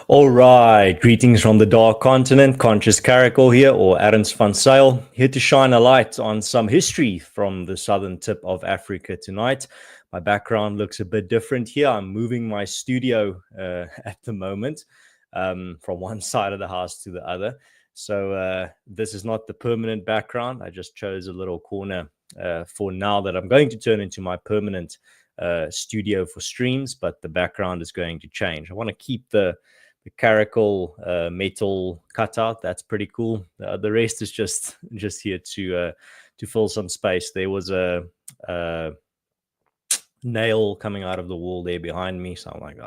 All right, greetings from the Dark Continent. Conscious Caracal here, or Arends van Sail, here to shine a light on some history from the southern tip of Africa tonight. My background looks a bit different here. I'm moving my studio at the moment from one side of the house to the other. So this is not the permanent background. I just chose a little corner for now that I'm going to turn into my permanent studio for streams, but the background is going to change. I want to keep the caracal metal cutout. That's pretty cool. The rest is just here to fill some space. There was a nail coming out of the wall there behind me, so I'm like,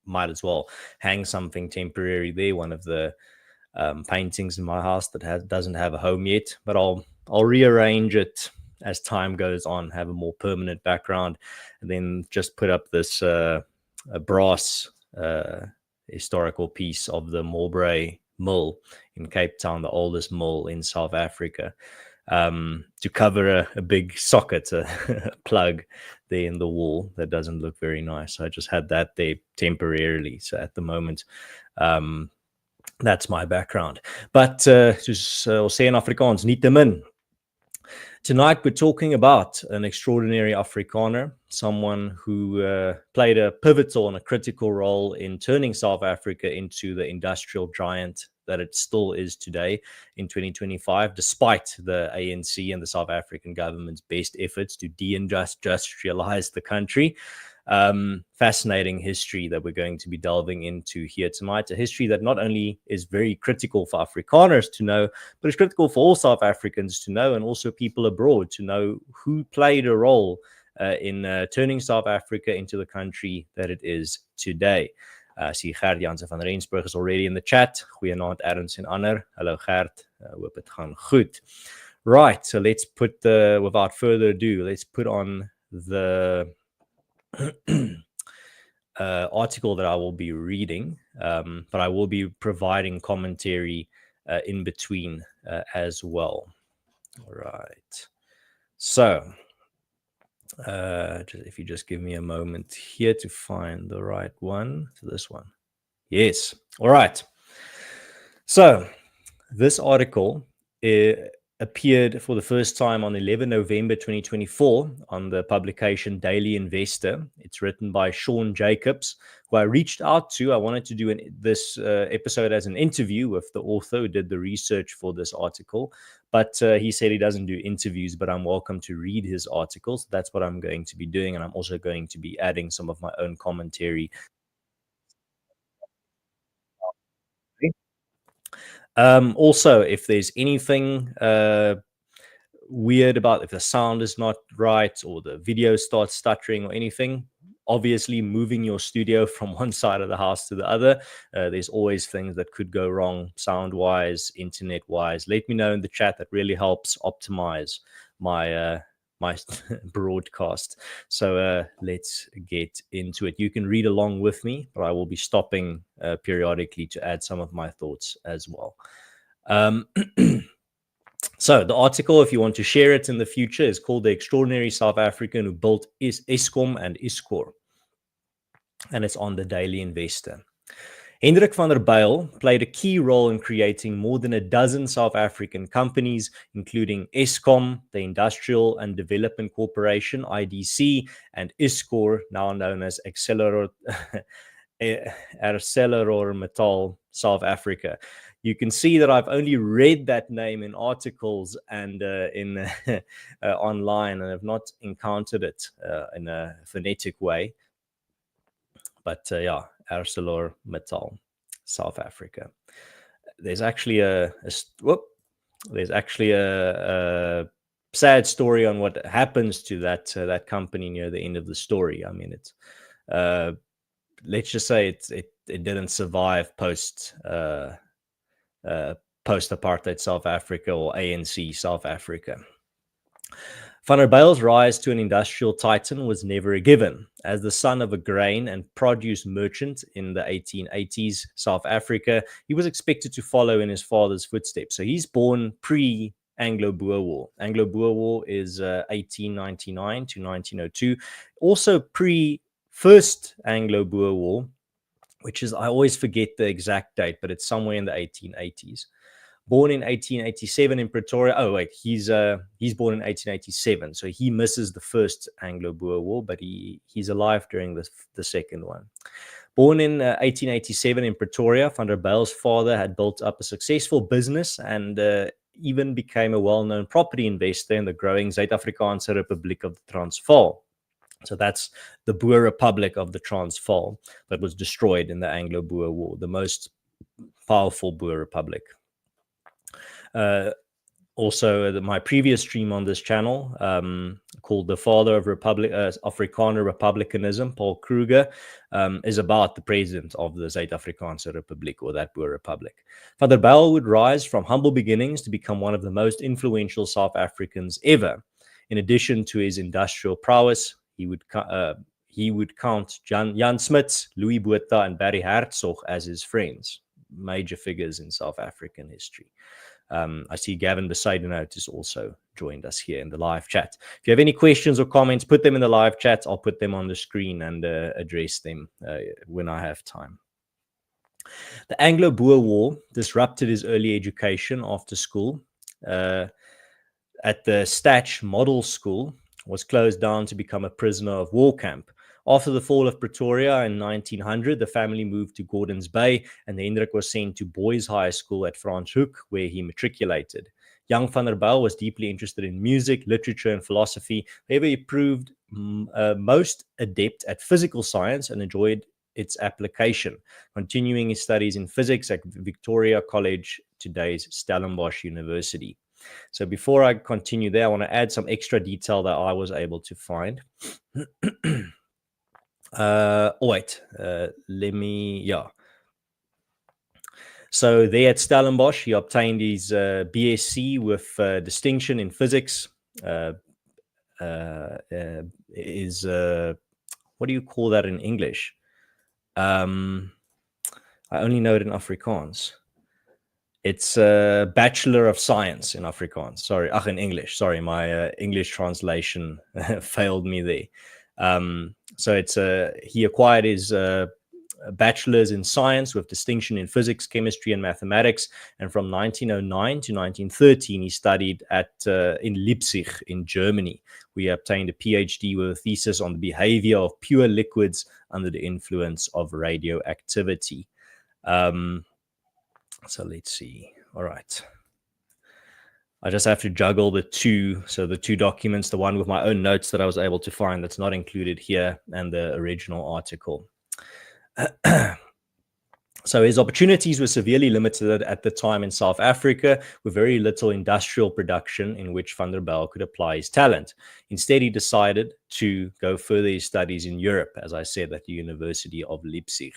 might as well hang something temporary there. One of the paintings in my house that doesn't have a home yet, but I'll rearrange it as time goes on, have a more permanent background, and then just put up this a brass historical piece of the Mowbray Mill in Cape Town, the oldest mill in South Africa, to cover a big socket, a plug there in the wall that doesn't look very nice. So I just had that there temporarily. So at the moment, that's my background. But soos ons sê in Afrikaans, nietemin. Tonight, we're talking about an extraordinary Afrikaner, someone who played a pivotal and a critical role in turning South Africa into the industrial giant that it still is today in 2025, despite the ANC and the South African government's best efforts to deindustrialize the country. Fascinating history that we're going to be delving into here tonight. A history that not only is very critical for Afrikaners to know, but it's critical for all South Africans to know, and also people abroad to know who played a role in turning South Africa into the country that it is today. See, Gert Jansen van Rensburg is already in the chat. Goeienaand, Arends en ander. Hello, Gert. Hoop het gaan goed. Right, so let's put without further ado, let's put on the article that I will be reading, but I will be providing commentary in between as well. All right. So, if you just give me a moment here to find the right one. So this one. Yes. All right. So, this article appeared for the first time on 11 November 2024 on the publication Daily Investor. It's written by Sean Jacobs, who I reached out to. I wanted to do this episode as an interview with the author who did the research for this article, but he said he doesn't do interviews, but I'm welcome to read his articles. That's what I'm going to be doing, and I'm also going to be adding some of my own commentary. Also, if there's anything weird about if the sound is not right or the video starts stuttering or anything, obviously moving your studio from one side of the house to the other, there's always things that could go wrong sound-wise, internet-wise. Let me know in the chat. That really helps optimize my my broadcast. So let's get into it. You can read along with me, but I will be stopping periodically to add some of my thoughts as well. So the article, if you want to share it in the future, is called The Extraordinary South African Who Built Eskom and Iscor, and it's on the Daily Investor. Hendrik van der Bijl played a key role in creating more than a dozen South African companies, including Eskom, the Industrial and Development Corporation, IDC, and Iscor, now known as ArcelorMittal South Africa. You can see that I've only read that name in articles and in online, and have not encountered it in a phonetic way. But yeah, ArcelorMittal South Africa. There's actually a sad story on what happens to that company near the end of the story. I mean, it's let's just say it didn't survive post apartheid South Africa or ANC South Africa. Van der Bijl's rise to an industrial titan was never a given. As the son of a grain and produce merchant in the 1880s South Africa, he was expected to follow in his father's footsteps. So he's born pre-Anglo-Boer War. Anglo-Boer War is 1899 to 1902. Also pre-first Anglo-Boer War, which is, I always forget the exact date, but it's somewhere in the 1880s. Born in 1887 in Pretoria. Oh wait, he's born in 1887, so he misses the first Anglo-Boer War, but he's alive during the second one. Born in 1887 in Pretoria, Van der Bijl's father had built up a successful business and even became a well-known property investor in the growing Suid-Afrikaanse Republiek of the Transvaal. So that's the Boer Republic of the Transvaal that was destroyed in the Anglo-Boer War, the most powerful Boer Republic. Also, my previous stream on this channel, called The Father of Afrikaner Republicanism, Paul Kruger, is about the president of the Suid-Afrikaanse Republiek, or that Boer Republic. Van der Bijl would rise from humble beginnings to become one of the most influential South Africans ever. In addition to his industrial prowess, he would count Jan Smuts, Louis Botha, and Barry Hertzog as his friends, major figures in South African history. I see Gavin Besaidenout has also joined us here in the live chat. If you have any questions or comments, put them in the live chat. I'll put them on the screen and address them when I have time. The Anglo-Boer War disrupted his early education after school. At the Statch Model School, was closed down to become a prisoner of war camp. After the fall of Pretoria in 1900, the family moved to Gordons Bay, and Hendrik was sent to Boys High School at Franschhoek, where he matriculated. Young Van der Bijl was deeply interested in music, literature, and philosophy. However, he proved most adept at physical science and enjoyed its application, continuing his studies in physics at Victoria College, today's Stellenbosch University. So before I continue there, I want to add some extra detail that I was able to find. So there at Stellenbosch, he obtained his BSc with distinction in physics. What do you call that in English? I only know it in Afrikaans. It's a Bachelor of Science in Afrikaans. Sorry, in English. Sorry, my English translation failed me there. So he acquired his bachelor's in science with distinction in physics, chemistry, and mathematics. And from 1909 to 1913, he studied in Leipzig in Germany. We obtained a PhD with a thesis on the behavior of pure liquids under the influence of radioactivity. So let's see. All right. I just have to juggle the two. So the two documents, the one with my own notes that I was able to find that's not included here, and the original article. So his opportunities were severely limited at the time in South Africa, with very little industrial production in which Van der Bijl could apply his talent. Instead, he decided to go further his studies in Europe, as I said, at the University of Leipzig.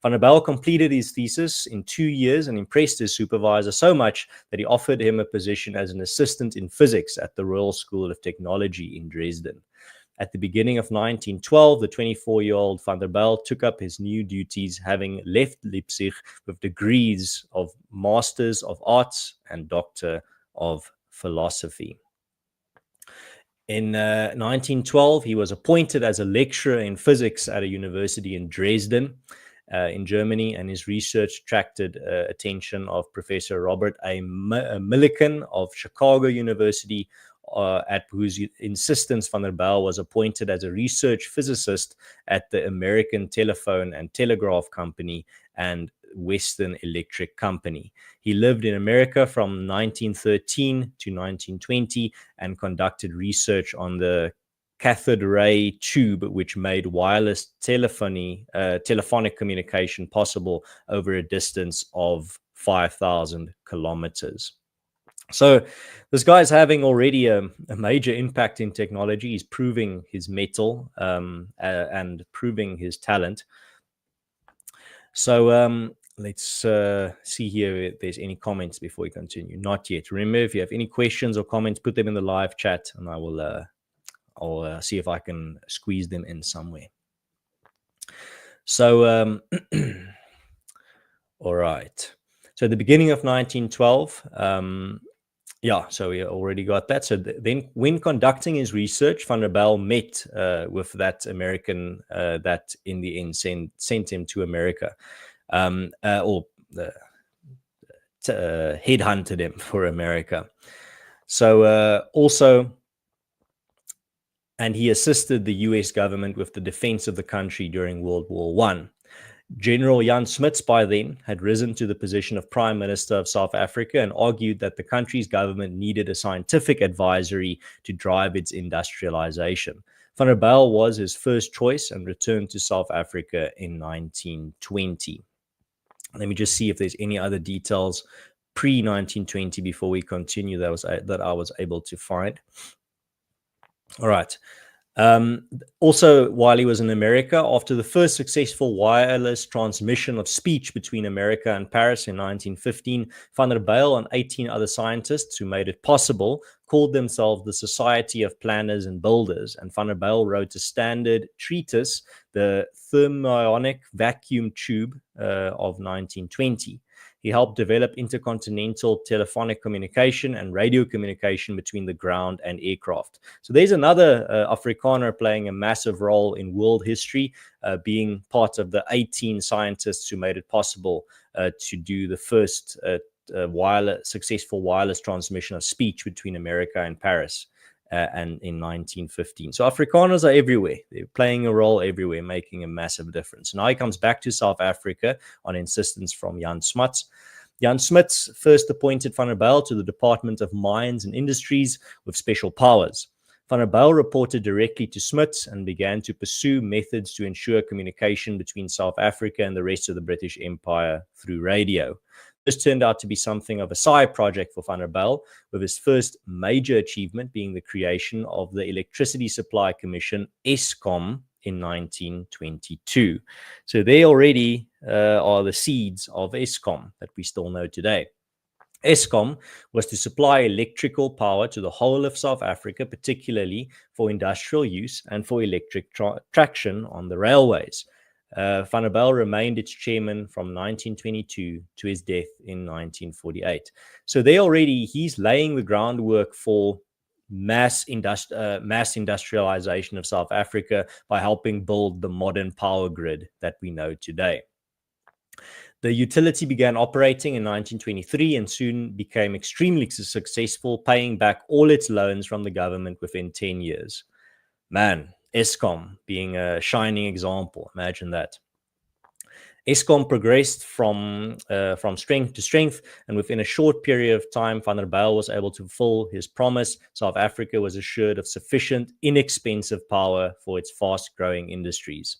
Van der Bijl completed his thesis in 2 years and impressed his supervisor so much that he offered him a position as an assistant in physics at the Royal School of Technology in Dresden. At the beginning of 1912, the 24-year-old Van der Bijl took up his new duties, having left Leipzig with degrees of Masters of Arts and Doctor of Philosophy. In 1912, he was appointed as a lecturer in physics at a university in Dresden, in Germany, and his research attracted attention of Professor Robert A. Millikan of Chicago University, at whose insistence Van der Bijl was appointed as a research physicist at the American Telephone and Telegraph Company and Western Electric Company. He lived in America from 1913 to 1920 and conducted research on the cathode ray tube, which made wireless telephonic communication possible over a distance of 5,000 kilometers. So this guy's having already a major impact in technology. He's proving his mettle and proving his talent. So let's see here if there's any comments before we continue. Not yet. Remember, if you have any questions or comments, put them in the live chat, and I will I'll see if I can squeeze them in somewhere. So, all right. So at the beginning of 1912, Yeah, so we already got that. So then, when conducting his research, Van der Bijl met with that American that in the end sent him to America, or headhunted him for America. So also, and he assisted the U.S. government with the defense of the country during World War I. General Jan Smuts by then had risen to the position of Prime Minister of South Africa and argued that the country's government needed a scientific advisory to drive its industrialization. Van der Bijl was his first choice and returned to South Africa in 1920. Let me just see if there's any other details pre-1920 before we continue that I was able to find. All right. Also, while he was in America, after the first successful wireless transmission of speech between America and Paris in 1915, Van der Bijl and 18 other scientists who made it possible called themselves the Society of Planners and Builders, and Van der Bijl wrote a standard treatise, the Thermionic Vacuum Tube of 1920. He helped develop intercontinental telephonic communication and radio communication between the ground and aircraft. So there's another Afrikaner playing a massive role in world history, being part of the 18 scientists who made it possible to do the first successful wireless transmission of speech between America and Paris. And in 1915. So Afrikaners are everywhere. They're playing a role everywhere, making a massive difference. Now he comes back to South Africa on insistence from Jan Smuts. Jan Smuts first appointed Van der Bijl to the Department of Mines and Industries with special powers. Van der Bijl reported directly to Smuts and began to pursue methods to ensure communication between South Africa and the rest of the British Empire through radio. This turned out to be something of a side project for Van der Bijl, with his first major achievement being the creation of the Electricity Supply Commission, Eskom, in 1922. So they already are the seeds of Eskom that we still know today. Eskom was to supply electrical power to the whole of South Africa, particularly for industrial use and for electric traction on the railways. Van der Bijl remained its chairman from 1922 to his death in 1948. So he's laying the groundwork for mass industrialization of South Africa by helping build the modern power grid that we know today. The utility began operating in 1923 and soon became extremely successful, paying back all its loans from the government within 10 years. Man, Eskom being a shining example. Imagine that. Eskom progressed from strength to strength, and within a short period of time, Van der Bijl was able to fulfill his promise. South Africa was assured of sufficient, inexpensive power for its fast-growing industries.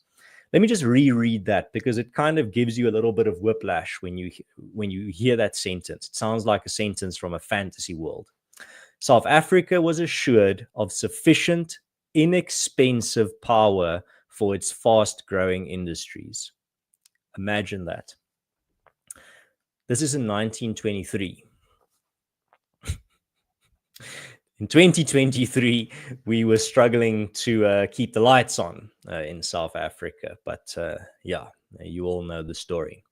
Let me just reread that, because it kind of gives you a little bit of whiplash when you hear that sentence. It sounds like a sentence from a fantasy world. South Africa was assured of sufficient, inexpensive power for its fast-growing industries. Imagine that. This is in 1923. In 2023, we were struggling to keep the lights on in South Africa. But yeah, you all know the story.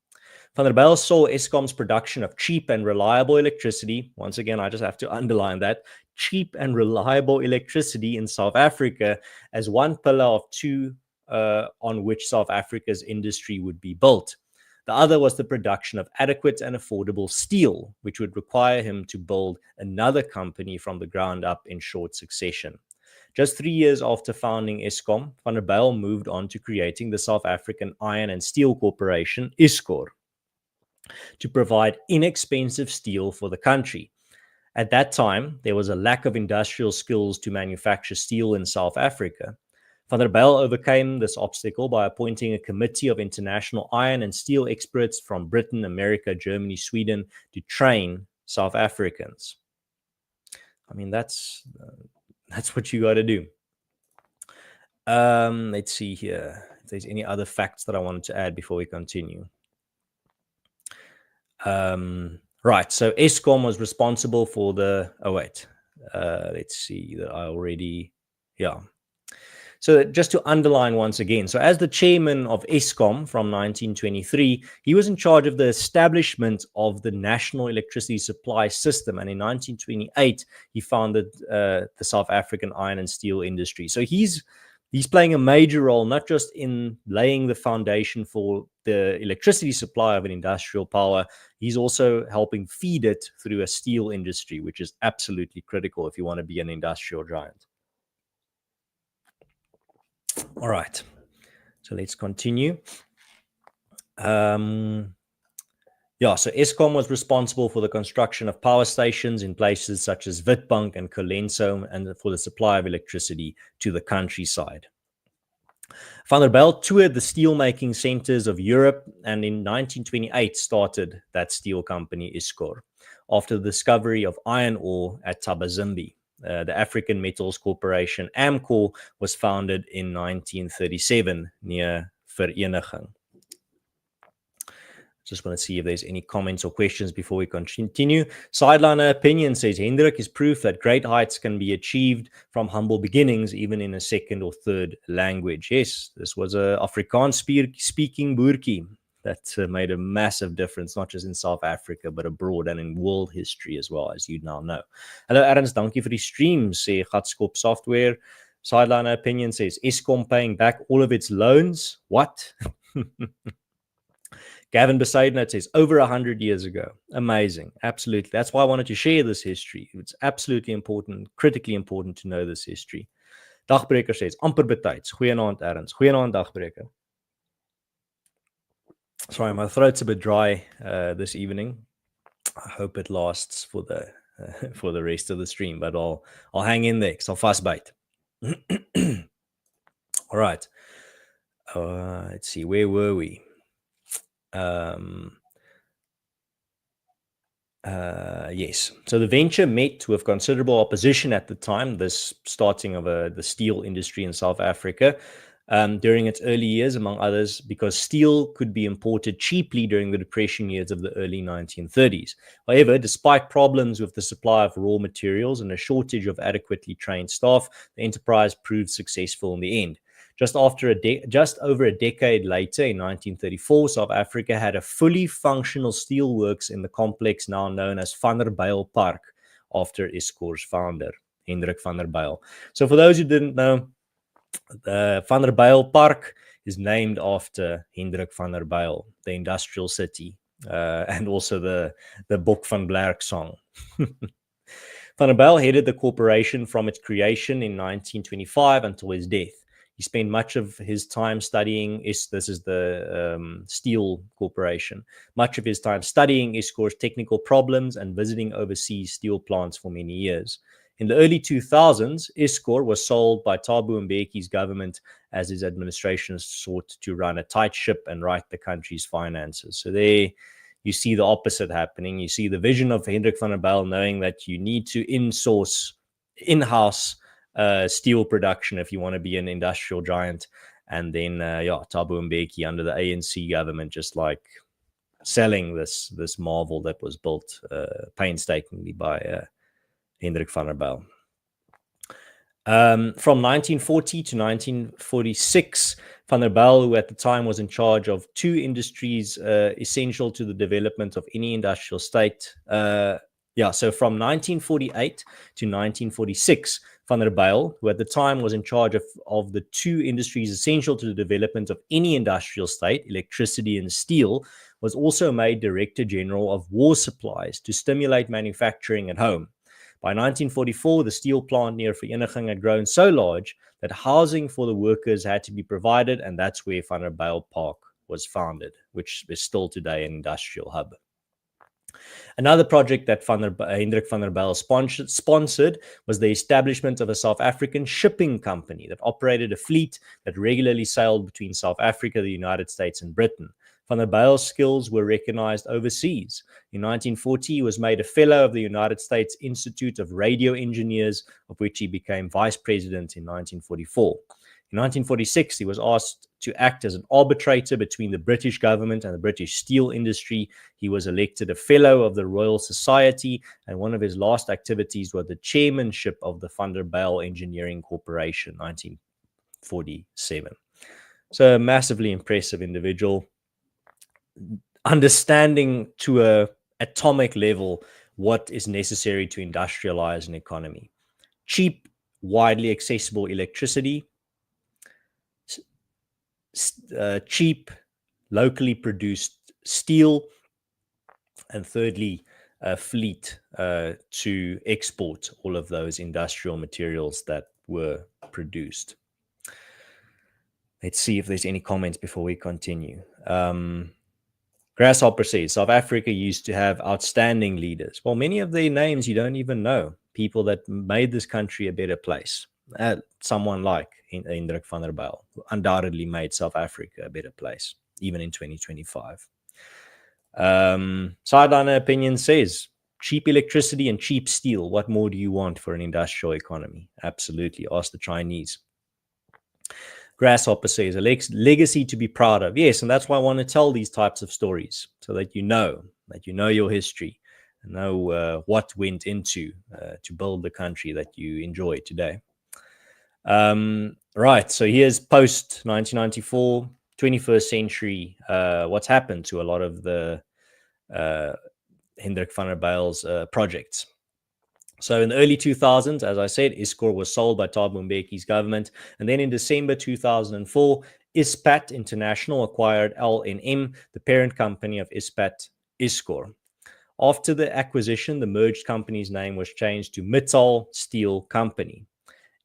Van der Bijl saw Eskom's production of cheap and reliable electricity. Once again, I just have to underline that. Cheap and reliable electricity in South Africa as one pillar of two on which South Africa's industry would be built. The other was the production of adequate and affordable steel, which would require him to build another company from the ground up in short succession. Just 3 years after founding Eskom, Van der Bijl moved on to creating the South African Iron and Steel Corporation, Iscor, to provide inexpensive steel for the country. At that time, there was a lack of industrial skills to manufacture steel in South Africa. Van der Bijl overcame this obstacle by appointing a committee of international iron and steel experts from Britain, America, Germany, Sweden to train South Africans. I mean, that's what you got to do. Let's see here if there's any other facts that I wanted to add before we continue. Right, so Eskom was responsible for the... let's see that I already... Yeah. So just to underline once again, so as the chairman of Eskom from 1923, he was in charge of the establishment of the national electricity supply system. And in 1928, he founded the South African iron and steel industry. So he's playing a major role, not just in laying the foundation for the electricity supply of an industrial power. He's also helping feed it through a steel industry, which is absolutely critical if you want to be an industrial giant. All right, so let's continue. So Eskom was responsible for the construction of power stations in places such as Witbank and Colenso, and for the supply of electricity to the countryside. Van der Bijl toured the steelmaking centers of Europe, and in 1928 started that steel company Iscor, after the discovery of iron ore at Thabazimbi. The African Metals Corporation, AMCOR, was founded in 1937 near Vereniging. Just want to see if there's any comments or questions before we continue. Sideliner Opinion says, Hendrik is proof that great heights can be achieved from humble beginnings, even in a second or third language. Yes, this was a Afrikaans speaking boertjie that made a massive difference, not just in South Africa, but abroad and in world history as well, as you now know. Hello, Ernst, dankie vir die stream, sê Gatskop Software. Sideliner Opinion says, Eskom paying back all of its loans? What? Gavin Besaidner says, over 100 years ago. Amazing. Absolutely. That's why I wanted to share this history. It's absolutely important, critically important to know this history. Dagbreker says, amper betyds. Goeienaand, Ernst. Goeienaand, Dagbreker. Sorry, my throat's a bit dry this evening. I hope it lasts for the rest of the stream, but I'll hang in there because I'll fast bite. All right. Let's see, where were we? Yes. So the venture met with considerable opposition at the time, this starting of the steel industry in South Africa. During its early years, among others, because steel could be imported cheaply during the depression years of the early 1930s. However, despite problems with the supply of raw materials and a shortage of adequately trained staff, the enterprise proved successful in the end. Just over a decade later, in 1934, South Africa had a fully functional steelworks in the complex now known as Van der Bijl Park, after Iscor's founder, Hendrik van der Bijl. So for those who didn't know, the Van der Bijl Park is named after Hendrik van der Bijl, the industrial city, and also the Bok van Blerk song. Van der Bijl headed the corporation from its creation in 1925 until his death. He spent much of his time studying, this is the steel corporation, much of his time studying Iscor's technical problems and visiting overseas steel plants for many years. In the early 2000s, Iscor was sold by Thabo Mbeki's government as his administration sought to run a tight ship and right the country's finances. So there you see the opposite happening. You see the vision of Hendrik van der Bijl knowing that you need to in-source, in-house steel production if you want to be an industrial giant. And then, Thabo Mbeki under the ANC government just like selling this marvel that was built painstakingly by Hendrik van der Bijl. From 1940 to 1946, Van der Bijl, who at the time was in charge of two industries essential to the development of any industrial state. So from 1948 to 1946, Van der Bijl, who at the time was in charge of the two industries essential to the development of any industrial state, electricity and steel, was also made Director General of War Supplies to stimulate manufacturing at home. By 1944, the steel plant near Vereniging had grown so large that housing for the workers had to be provided, and that's where Van der Bijl Park was founded, which is still today an industrial hub. Another project that Hendrik van der Bijl sponsored was the establishment of a South African shipping company that operated a fleet that regularly sailed between South Africa, the United States, and Britain. Van der Bijl's skills were recognized overseas. In 1940, he was made a fellow of the United States Institute of Radio Engineers, of which he became vice president in 1944. In 1946, he was asked to act as an arbitrator between the British government and the British steel industry. He was elected a fellow of the Royal Society, and one of his last activities was the chairmanship of the Van der Bijl Engineering Corporation, 1947. So a massively impressive individual, understanding to a atomic level what is necessary to industrialize an economy. Cheap, widely accessible electricity, cheap, locally produced steel, and thirdly, a fleet to export all of those industrial materials that were produced. Let's see if there's any comments before we continue. Grasshopper says, South Africa used to have outstanding leaders. Well, many of their names you don't even know. People that made this country a better place. Someone like Hendrik van der Bijl, who undoubtedly made South Africa a better place, even in 2025. Sideliner opinion says, cheap electricity and cheap steel. What more do you want for an industrial economy? Absolutely. Ask the Chinese. Grasshopper says, a legacy to be proud of. Yes, and that's why I want to tell these types of stories, so that you know your history and know what went into to build the country that you enjoy today. Right, so here's post 1994, 21st century, what's happened to a lot of the Hendrik van der Bijl's projects. So in the early 2000s, as I said, Iscor was sold by Thabo Mbeki's government. And then in December 2004, Ispat International acquired LNM, the parent company of Ispat Iscor. After the acquisition, the merged company's name was changed to Mittal Steel Company.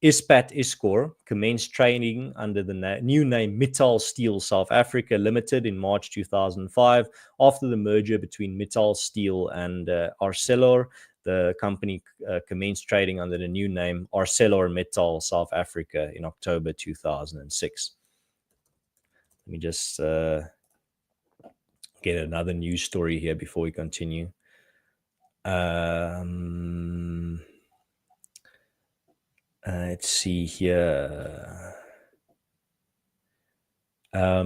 Ispat Iscor commenced trading under the new name Mittal Steel South Africa Limited in March 2005. After the merger between Mittal Steel and Arcelor, the company commenced trading under the new name ArcelorMittal South Africa in October 2006. Let me just get another news story here before we continue. Let's see here. There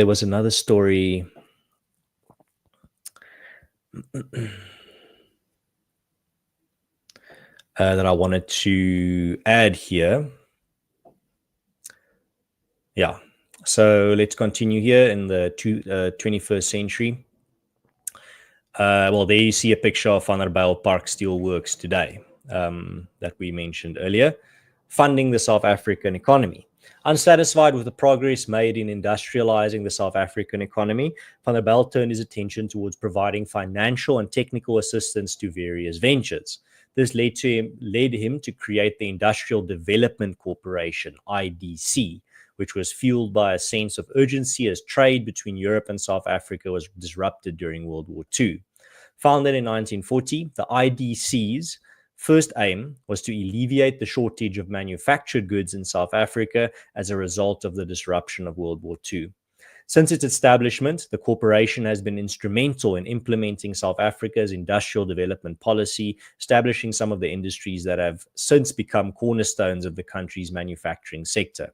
was another story that I wanted to add here. Yeah, so let's continue here in the 21st century. Well, there you see a picture of Van der Bijl Park Steelworks today that we mentioned earlier, funding the South African economy. Unsatisfied with the progress made in industrializing the South African economy, Van der Bijl turned his attention towards providing financial and technical assistance to various ventures. This led him to create the Industrial Development Corporation, IDC, which was fueled by a sense of urgency as trade between Europe and South Africa was disrupted during World War II. Founded in 1940, the IDC's first aim was to alleviate the shortage of manufactured goods in South Africa as a result of the disruption of World War II. Since its establishment, the corporation has been instrumental in implementing South Africa's industrial development policy, establishing some of the industries that have since become cornerstones of the country's manufacturing sector.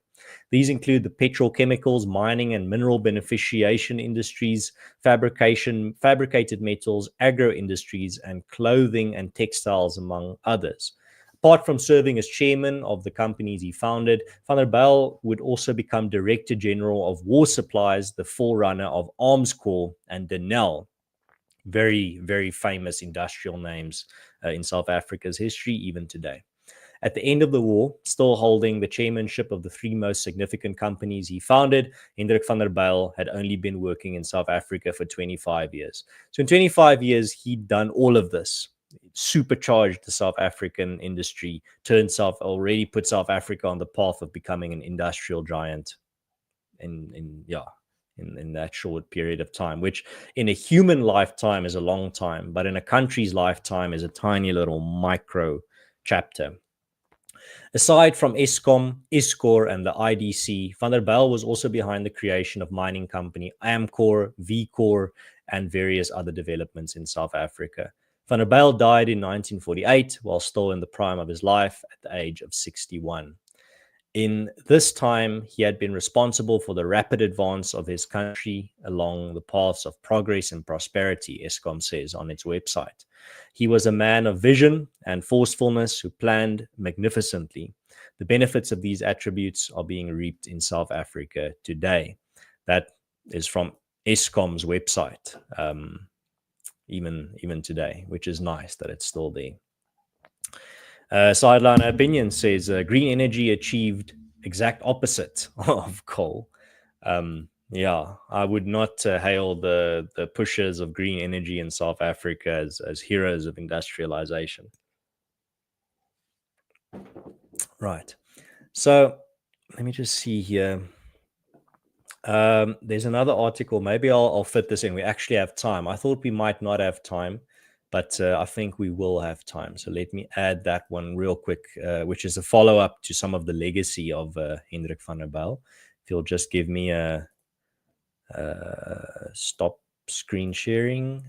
These include the petrochemicals, mining and mineral beneficiation industries, fabricated metals, agro industries, and clothing and textiles, among others. Apart from serving as chairman of the companies he founded, Van der Bijl would also become Director General of War Supplies, the forerunner of Armscor and Denel. Very, very famous industrial names in South Africa's history, even today. At the end of the war, still holding the chairmanship of the three most significant companies he founded, Hendrik van der Bijl had only been working in South Africa for 25 years. So in 25 years, he'd done all of this. Supercharged the South African industry, already put South Africa on the path of becoming an industrial giant in that short period of time, which in a human lifetime is a long time, but in a country's lifetime is a tiny little micro chapter. Aside from Eskom, Iscor, and the IDC, Van der Bijl was also behind the creation of mining company Amcor, Vcor, and various other developments in South Africa. Van der Bijl died in 1948 while still in the prime of his life at the age of 61. In this time, he had been responsible for the rapid advance of his country along the paths of progress and prosperity, Eskom says on its website. He was a man of vision and forcefulness who planned magnificently. The benefits of these attributes are being reaped in South Africa today. That is from Eskom's website, even today, which is nice that it's still there. Sideline Opinion says green energy achieved exact opposite of coal. Yeah, I would not hail the pushers of green energy in South Africa as heroes of industrialization. Right. So let me just see here. There's another article. Maybe I'll fit this in. We actually have time. I thought we might not have time, but I think we will have time. So let me add that one real quick, which is a follow-up to some of the legacy of Hendrik van der Bijl. If you'll just give me a stop screen sharing,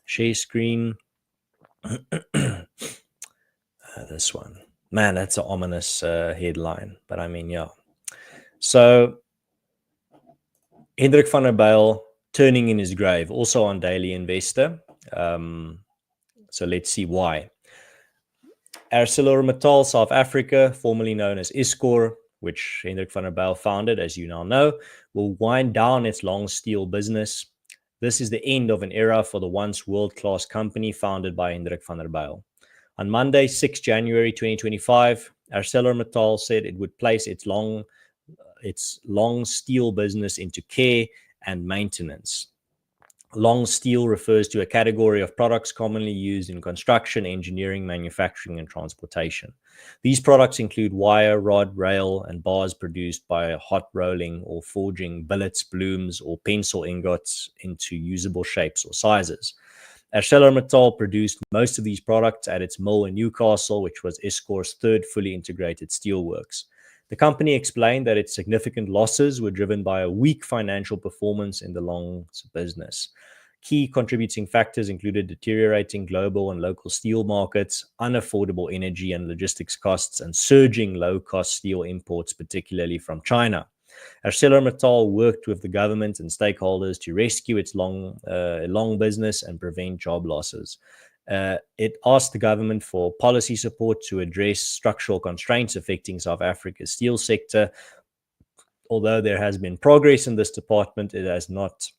share screen. This one. Man, that's an ominous headline. But I mean, yeah. So Hendrik van der Bijl turning in his grave, also on Daily Investor. So let's see why. ArcelorMittal South Africa, formerly known as Iscor, which Hendrik van der Bijl founded, as you now know, will wind down its long steel business. This is the end of an era for the once world-class company founded by Hendrik van der Bijl. On Monday, 6 January 2025, ArcelorMittal said it would place its long steel business into care and maintenance. Long steel refers to a category of products commonly used in construction, engineering, manufacturing, and transportation. These products include wire, rod, rail, and bars produced by hot rolling or forging billets, blooms, or pencil ingots into usable shapes or sizes. ArcelorMittal produced most of these products at its mill in Newcastle, which was Iscor's third fully integrated steelworks. The company explained that its significant losses were driven by a weak financial performance in the longs business. Key contributing factors included deteriorating global and local steel markets, unaffordable energy and logistics costs, and surging low-cost steel imports, particularly from China. ArcelorMittal worked with the government and stakeholders to rescue its long business and prevent job losses. It asked the government for policy support to address structural constraints affecting South Africa's steel sector. Although there has been progress in this department, it has not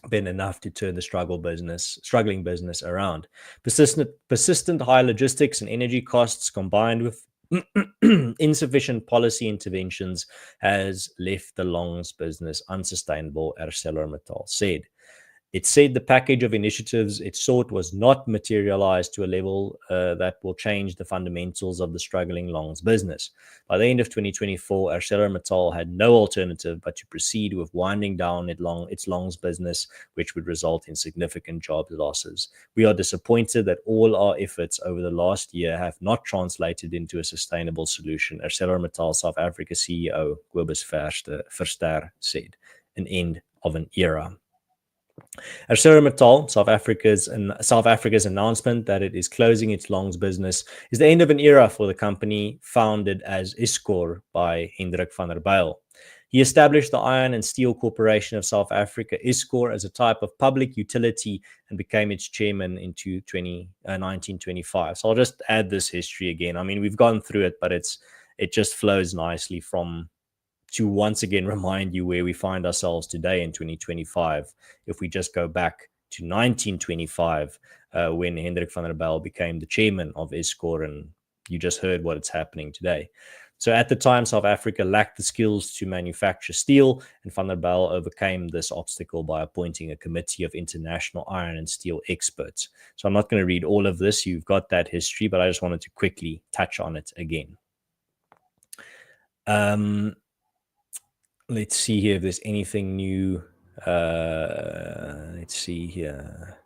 been enough to turn the struggling business around. Persistent high logistics and energy costs combined with insufficient policy interventions has left the longs business unsustainable, ArcelorMittal said. It said the package of initiatives it sought was not materialized to a level that will change the fundamentals of the struggling longs business. By the end of 2024, ArcelorMittal had no alternative but to proceed with winding down its longs business, which would result in significant job losses. We are disappointed that all our efforts over the last year have not translated into a sustainable solution, ArcelorMittal South Africa CEO Cobus Verster said. An end of an era. ArcelorMittal South Africa's announcement that it is closing its longs business is the end of an era for the company founded as Iscor by Hendrik van der Bijl. He established the Iron and Steel Corporation of South Africa, Iscor, as a type of public utility and became its chairman in 1925. So I'll just add this history again. I mean, we've gone through it, but it just flows nicely to once again remind you where we find ourselves today in 2025. If we just go back to 1925, when Hendrik van der Bijl became the chairman of Eskom, and you just heard what is happening today. So at the time, South Africa lacked the skills to manufacture steel, and van der Bijl overcame this obstacle by appointing a committee of international iron and steel experts. So I'm not going to read all of this. You've got that history, but I just wanted to quickly touch on it again. Let's see here if there's anything new. Let's see here.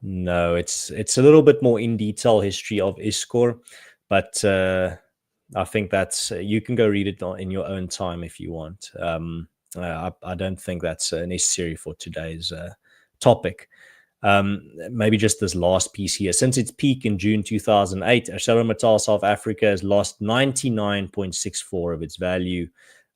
No, it's a little bit more in detail history of Iscor, but I think that's you can go read it in your own time if you want. I don't think that's necessary for today's topic. Maybe just this last piece here. Since its peak in June 2008, ArcelorMittal South Africa has lost 99.64% of its value.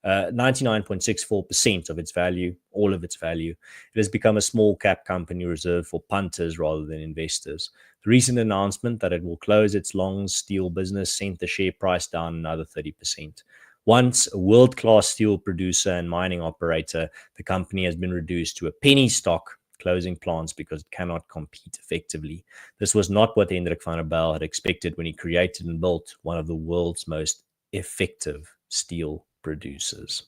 99.64% of its value, all of its value. It has become a small cap company reserved for punters rather than investors. The recent announcement that it will close its long steel business sent the share price down another 30%. Once a world-class steel producer and mining operator, the company has been reduced to a penny stock, closing plants because it cannot compete effectively. This was not what Hendrik van der Bijl had expected when he created and built one of the world's most effective steel producers.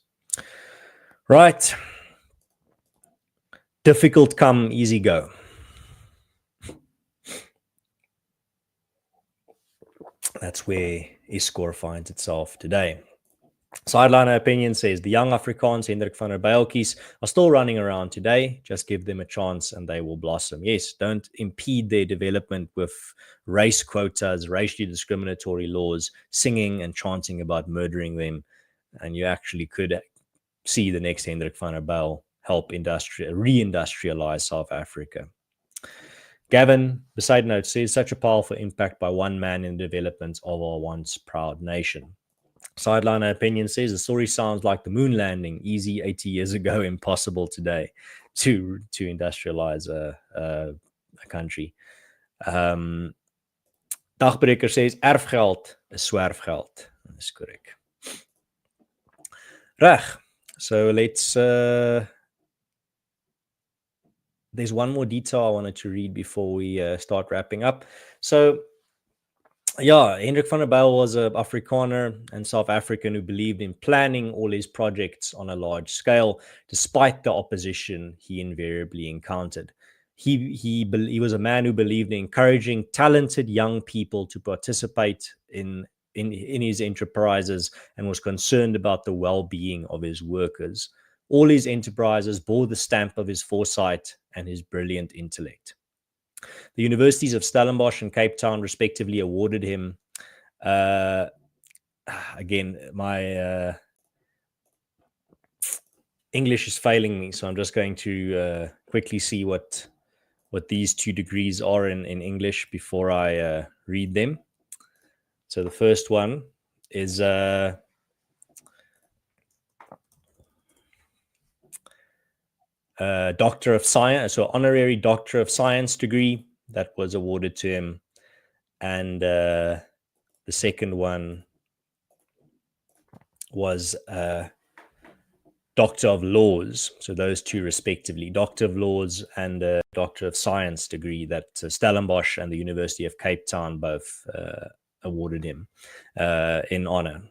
Right. Difficult come, easy go. That's where Iscor finds itself today. Sideliner opinion says the young Afrikaans, Hendrik van der Bijlkies, are still running around today. Just give them a chance and they will blossom. Yes, don't impede their development with race quotas, racially discriminatory laws, singing and chanting about murdering them. And you actually could see the next Hendrik van der Bijl help re-industrialize South Africa. Gavin, beside note, says such a powerful impact by one man in the development of our once proud nation. Sideliner opinion says the story sounds like the moon landing, easy 80 years ago, impossible today to industrialize a country. Dagbreker says erfgeld is swerfgeld. That's correct. Reg. So let's there's one more detail I wanted to read before we start wrapping up. So yeah, Hendrik van der Bijl was an Afrikaner and South African who believed in planning all his projects on a large scale, despite the opposition he invariably encountered. He was a man who believed in encouraging talented young people to participate in his enterprises and was concerned about the well-being of his workers. All his enterprises bore the stamp of his foresight and his brilliant intellect. The universities of Stellenbosch and Cape Town respectively awarded him, again, my English is failing me, so I'm just going to quickly see what these two degrees are in English before I read them. So the first one is Doctor of Science, so honorary Doctor of Science degree that was awarded to him. And the second one was Doctor of Laws. So those two respectively, Doctor of Laws and Doctor of Science degree that Stellenbosch and the University of Cape Town both awarded him in honor.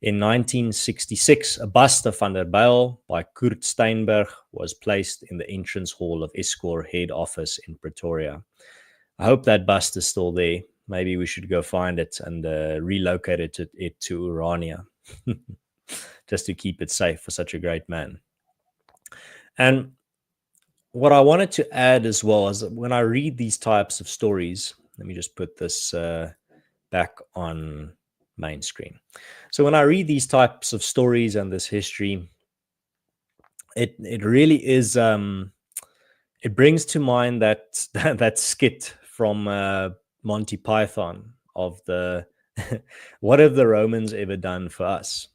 In 1966, a bust of van der Bijl by Kurt Steinberg was placed in the entrance hall of Eskom head office in Pretoria. I hope that bust is still there. Maybe we should go find it and relocate it to Urania, just to keep it safe for such a great man. And what I wanted to add as well is that when I read these types of stories, let me just put this back on main screen. So when I read these types of stories and this history, it really is it brings to mind that skit from Monty Python of the what have the Romans ever done for us?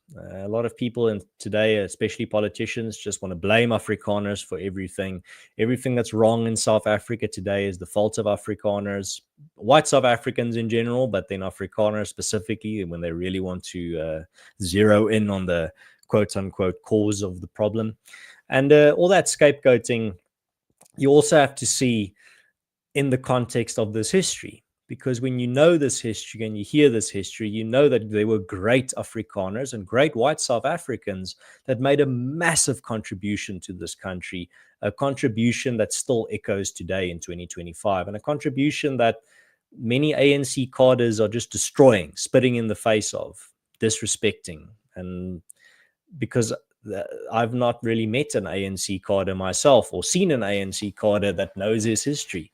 A lot of people today, especially politicians, just want to blame Afrikaners for everything. Everything that's wrong in South Africa today is the fault of Afrikaners, white South Africans in general, but then Afrikaners specifically, when they really want to zero in on the quote-unquote cause of the problem. And all that scapegoating, you also have to see in the context of this history. Because when you know this history and you hear this history, you know that there were great Afrikaners and great white South Africans that made a massive contribution to this country, a contribution that still echoes today in 2025, and a contribution that many ANC cadres are just destroying, spitting in the face of, disrespecting. And because I've not really met an ANC cadre myself or seen an ANC cadre that knows his history.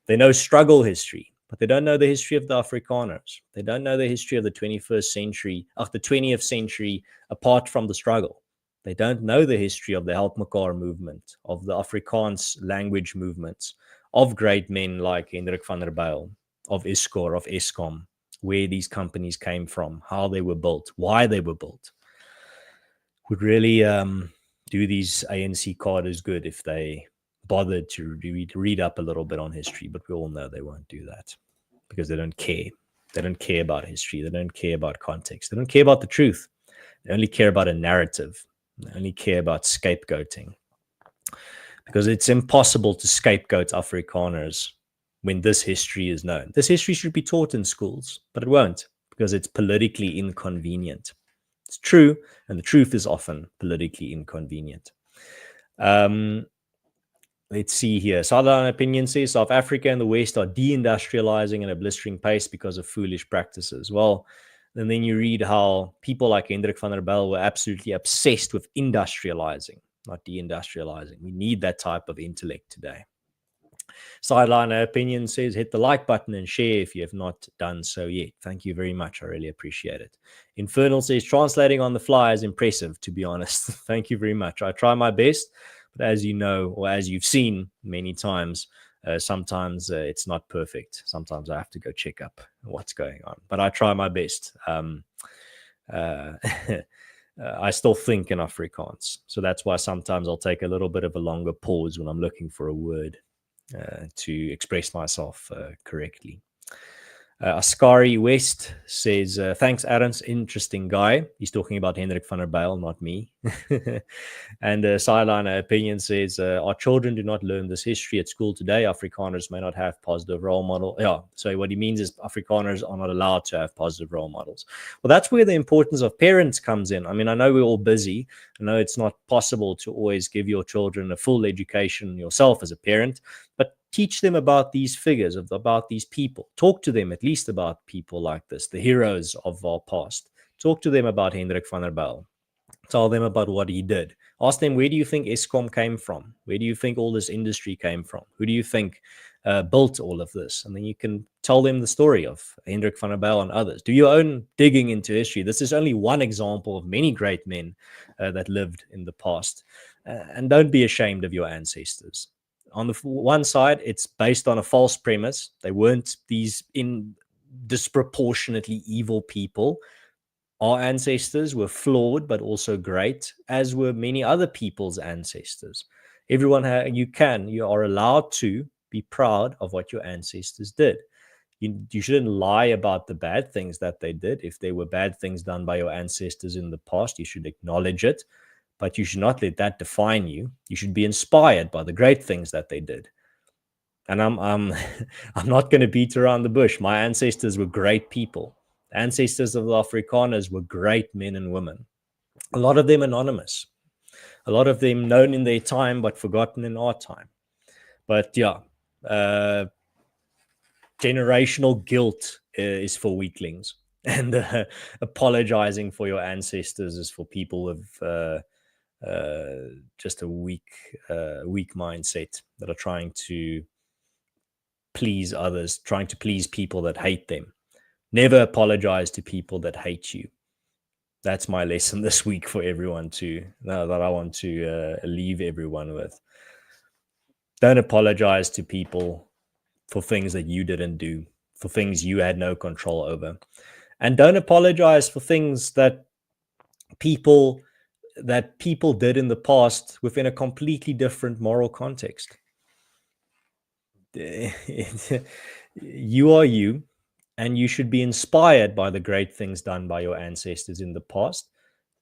They know struggle history, but they don't know the history of the Afrikaners. They don't know the history of the 21st century, of the 20th century, apart from the struggle. They don't know the history of the Help Mekaar movement, of the Afrikaans language movements, of great men like Hendrik van der Bijl, of Iscor, of Eskom, where these companies came from, how they were built, why they were built. would really do these ANC cadres good if they bothered to read up a little bit on history. But we all know they won't do that because they don't care. They don't care about history. They don't care about context. They don't care about the truth. They only care about a narrative. They only care about scapegoating. Because it's impossible to scapegoat Afrikaners when this history is known. This history should be taught in schools, but it won't because it's politically inconvenient. It's true, and the truth is often politically inconvenient. Let's see here. Sideline opinion says South Africa and the West are deindustrializing at a blistering pace because of foolish practices. Well, and then you read how people like Hendrik van der Bijl were absolutely obsessed with industrializing, not deindustrializing. We need that type of intellect today. Sideline opinion says hit the like button and share if you have not done so yet. Thank you very much. I really appreciate it. Infernal says translating on the fly is impressive, to be honest. Thank you very much. I try my best, but as you know, or as you've seen many times, sometimes it's not perfect. Sometimes I have to go check up what's going on, but I try my best. I still think in Afrikaans, so that's why sometimes I'll take a little bit of a longer pause when I'm looking for a word to express myself correctly. Ascari West says, thanks, Arends. Interesting guy. He's talking about Hendrik van der Bijl, not me. And Sideline Opinion says, our children do not learn this history at school today. Afrikaners may not have positive role models. Yeah, so what he means is Afrikaners are not allowed to have positive role models. Well, that's where the importance of parents comes in. I mean, I know we're all busy. I know it's not possible to always give your children a full education yourself as a parent, but teach them about these figures, about these people. Talk to them at least about people like this, the heroes of our past. Talk to them about Hendrik van der Bijl. Tell them about what he did. Ask them, where do you think Eskom came from? Where do you think all this industry came from? Who do you think built all of this? And then you can tell them the story of Hendrik van der Bijl and others. Do your own digging into history. This is only one example of many great men that lived in the past. And don't be ashamed of your ancestors. On the one side, it's based on a false premise. They weren't these disproportionately evil people. Our ancestors were flawed, but also great, as were many other people's ancestors. Everyone, you are allowed to be proud of what your ancestors did. You shouldn't lie about the bad things that they did. If there were bad things done by your ancestors in the past, you should acknowledge it. But you should not let that define you. You should be inspired by the great things that they did. And I'm not going to beat around the bush. My ancestors were great people. The ancestors of the Afrikaners were great men and women. A lot of them anonymous. A lot of them known in their time, but forgotten in our time. But yeah, generational guilt is for weaklings. And apologizing for your ancestors is for people with just a weak mindset that are trying to please others, trying to please people that hate them. Never apologize to people that hate you. That's my lesson this week for everyone that I want to leave everyone with. Don't apologize to people for things that you didn't do, for things you had no control over. And don't apologize for things that people did in the past within a completely different moral context. You are you, and you should be inspired by the great things done by your ancestors in the past,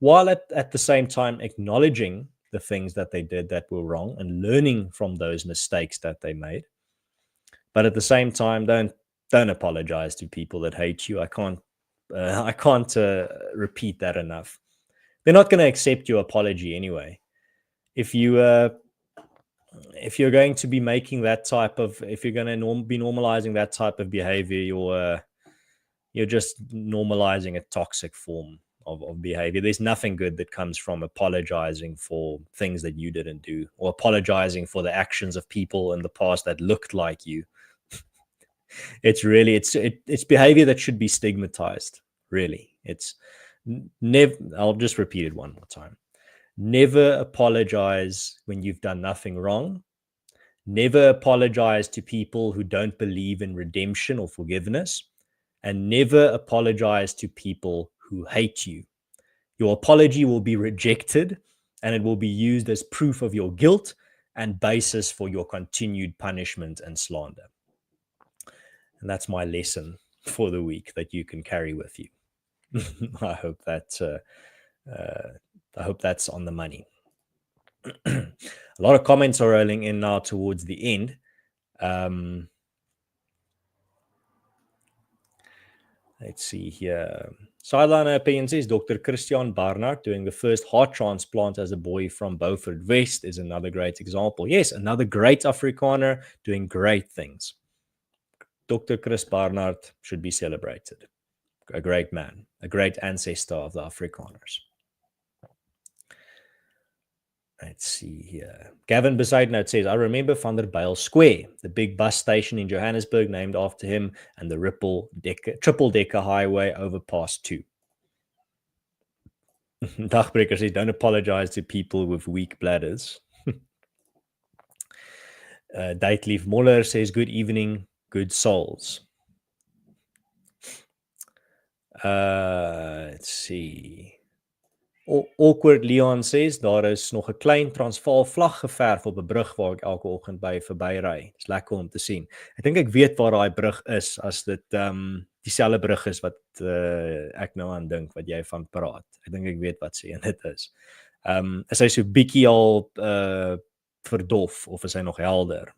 while at the same time acknowledging the things that they did that were wrong and learning from those mistakes that they made. But at the same time, don't apologize to people that hate you. I can't repeat that enough. They're not going to accept your apology anyway. If you're going to be making that type of, if you're going to be normalizing that type of behavior, you're just normalizing a toxic form of behavior. There's nothing good that comes from apologizing for things that you didn't do, or apologizing for the actions of people in the past that looked like you. It's behavior that should be stigmatized. Really, it's never. I'll just repeat it one more time. Never apologize when you've done nothing wrong. Never apologize to people who don't believe in redemption or forgiveness. And never apologize to people who hate you. Your apology will be rejected, and it will be used as proof of your guilt and basis for your continued punishment and slander. And that's my lesson for the week that you can carry with you. I hope that's on the money. A lot of comments are rolling in now towards the end. Let's see here. Sideline opinion says Dr. Christian Barnard doing the first heart transplant as a boy from Beaufort West is another great example. Yes, another great Afrikaner doing great things. Dr. Chris Barnard should be celebrated. A great man, a great ancestor of the Afrikaners. Let's see here. Gavin beside note says, I remember Van der Bijl Square, the big bus station in Johannesburg named after him, and the triple-decker highway overpass too. Dagbreker says, don't apologize to people with weak bladders. Datelief Moller says, good evening, good souls. Let's see. Awkward Leon says, daar is nog 'n klein Transvaal vlag geverf op 'n brug waar ek elke oggend by verbyry. Dis lekker om te sien. Ek dink ek weet waar daai brug is, as dit dieselfde brug is wat ek nou aan dink wat jy van praat. Ek dink ek weet wat se een dit is. Is hy so bietjie al verdof of is hy nog helder?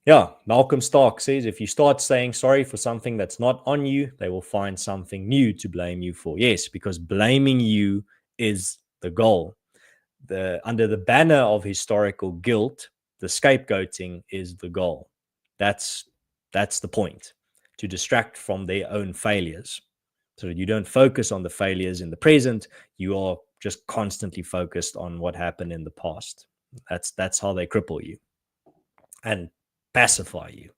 Yeah, Malcolm Stark says, if you start saying sorry for something that's not on you, they will find something new to blame you for. Yes, because blaming you is the goal. Under the banner of historical guilt, the scapegoating is the goal. That's the point, to distract from their own failures. So that you don't focus on the failures in the present, you are just constantly focused on what happened in the past. That's how they cripple you and pacify you.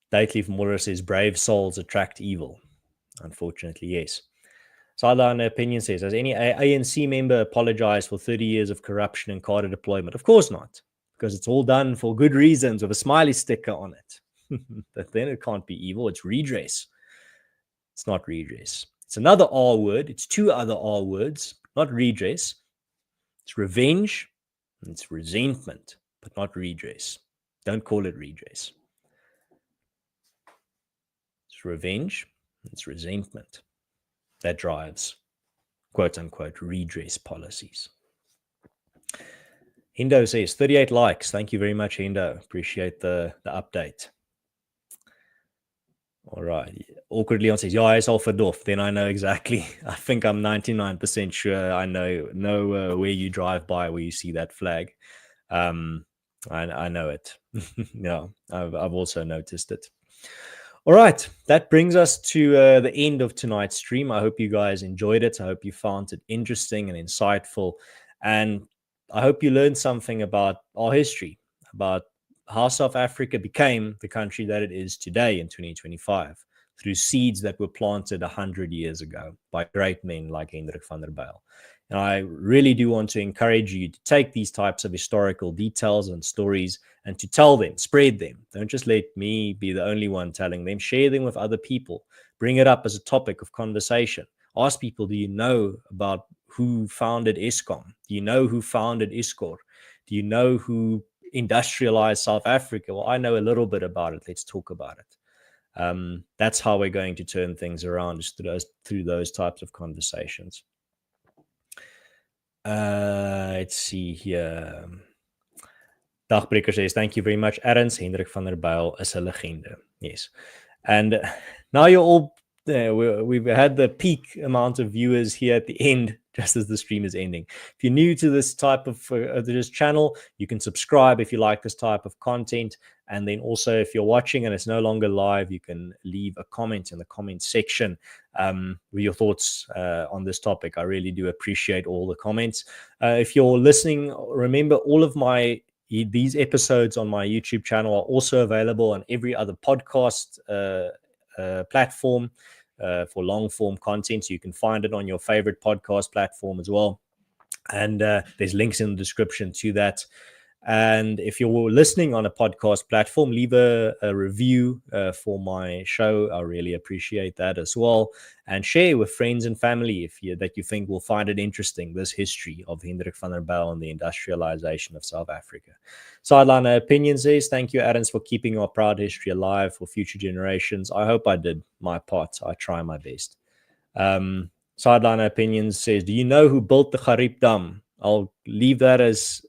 Datelief Moller says, brave souls attract evil. Unfortunately, yes. Sideline opinion says, has any ANC member apologized for 30 years of corruption and cadre deployment? Of course not, because it's all done for good reasons with a smiley sticker on it. But then it can't be evil. It's redress. It's not redress. It's another R word. It's two other R words, not redress. It's revenge and it's resentment, but not redress. Don't call it redress. It's revenge. It's resentment that drives, quote unquote, redress policies. Hendo says 38 likes. Thank you very much, Hendo. Appreciate the update. All right. Awkward Leon says, yeah, it's all verdof. Then I know exactly. I think I'm 99% sure I know where you drive by, where you see that flag. I know it. Yeah, I've also noticed it. All right, that brings us to the end of tonight's stream. I hope you guys enjoyed it. I hope you found it interesting and insightful. And I hope you learned something about our history, about how South Africa became the country that it is today in 2025, through seeds that were planted 100 years ago by great men like Hendrik van der Bijl. And I really do want to encourage you to take these types of historical details and stories and to tell them, spread them. Don't just let me be the only one telling them. Share them with other people. Bring it up as a topic of conversation. Ask people, do you know about who founded Eskom? Do you know who founded Iscor? Do you know who industrialized South Africa? Well, I know a little bit about it. Let's talk about it. That's how we're going to turn things around, is through those types of conversations. Let's see here. Dagbreker says, thank you very much, Arends. Hendrik van der Bijl is a legende. Yes. And now you're all there. We've had the peak amount of viewers here at the end, just as the stream is ending. If you're new to this type of this channel, you can subscribe if you like this type of content. And then also, if you're watching and it's no longer live, you can leave a comment in the comment section with your thoughts on this topic. I really do appreciate all the comments. If you're listening, remember all of these episodes on my YouTube channel are also available on every other podcast platform for long form content. So you can find it on your favorite podcast platform as well. And there's links in the description to that. And if you're listening on a podcast platform, leave a review for my show. I really appreciate that as well. And share with friends and family that you think will find it interesting, this history of Hendrik van der Bijl and the industrialization of South Africa. Sideline Opinions says, thank you, Adams, for keeping our proud history alive for future generations. I hope I did my part. I try my best. Sideline Opinions says, do you know who built the Gariep Dam? I'll leave that as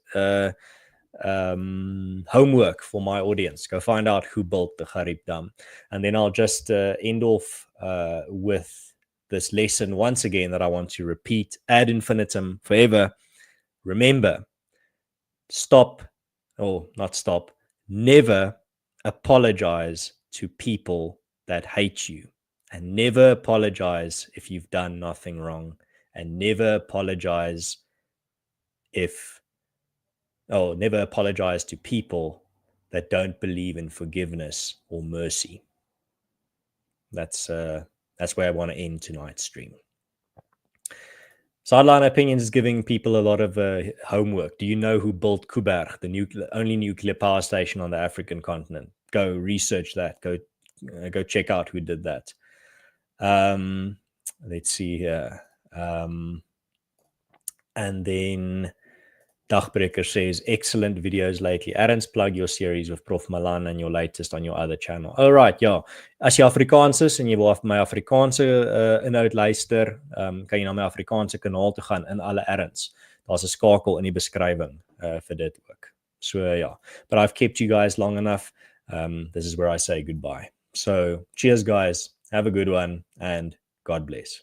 homework for my audience. Go find out who built the Gariep Dam. And then I'll just end off with this lesson once again that I want to repeat ad infinitum forever. Remember, never apologize to people that hate you. And never apologize if you've done nothing wrong. And never apologize never apologize to people that don't believe in forgiveness or mercy. That's where I want to end tonight's stream. Sideline Opinions is giving people a lot of homework. Do you know who built Kuiberg, the only nuclear power station on the African continent? Go research that. Go check out who did that. Let's see here. And then Dagbreker says, excellent videos lately. Arends, plug your series with Prof Malan and your latest on your other channel. All right, ja. As jy Afrikaans is en jy wil my Afrikaanse inhoud luister, kan jy na my Afrikaanse kanaal toe gaan in alle Arends. Daar's 'n skakel in die beskrywing vir dit ook. So ja, but I've kept you guys long enough. This is where I say goodbye. So cheers guys, have a good one and God bless.